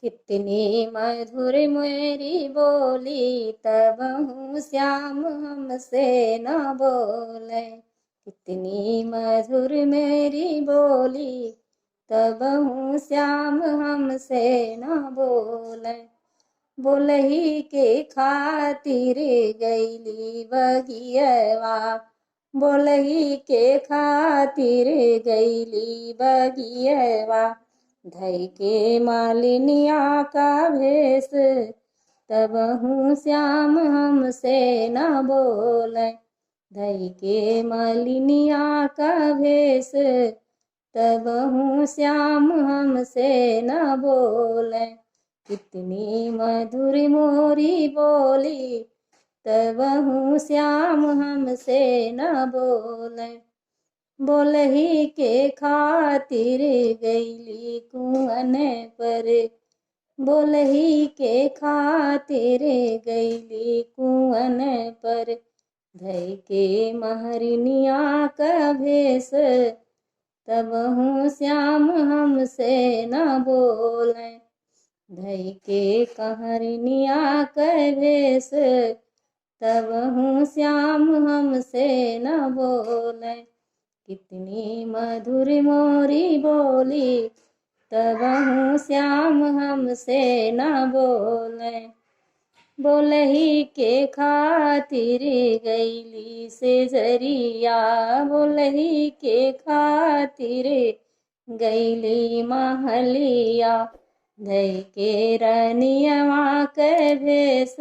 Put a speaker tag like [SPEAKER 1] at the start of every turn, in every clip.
[SPEAKER 1] कितनी मधुर मेरी बोली तब हूँ श्याम हमसे न बोले। कितनी मधुर मेरी बोली तब हूँ श्याम हमसे न बोले। बोलही के खातिर गैली बगियवा, बोलही के खातिर गैली बगियवा। धई के मालिनिया का भेष तब हूँ श्याम हमसे न बोले। धई के मालिनिया का भेष तब हूँ श्याम हमसे न बोले। कितनी मधुर मोरी बोली तब हूँ श्याम हमसे न बोले। बोलही के खातिर गैली कुआन पर, बोलही के खातिर गैली कुआन पर। धई के महरनिया का भेष तब हूँ श्याम हमसे न बोले। धई के कहरनिया का भेष तब हूँ श्याम हमसे न बोले। कितनी मधुर मोरी बोली तब हूँ श्याम हमसे न बोले। बोलही के खातिर गैली से जरिया, बोलही के खातिर गैली महलिया। धई के रनियवा के भेष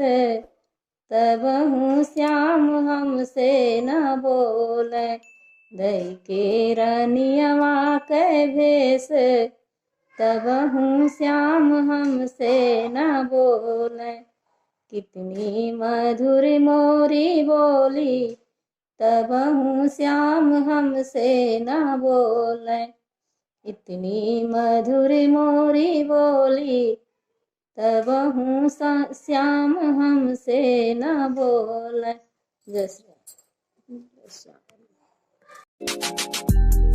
[SPEAKER 1] तब हूँ श्याम हमसे न बोले। धई के रनियवा के भेष तब हूँ श्याम हमसे न बोले। कितनी मधुर मोरी बोली तब हूँ श्याम हमसे न बोले। इतनी मधुर मोरी बोली तब हूँ श्याम हमसे न बोले। जय श्री राम।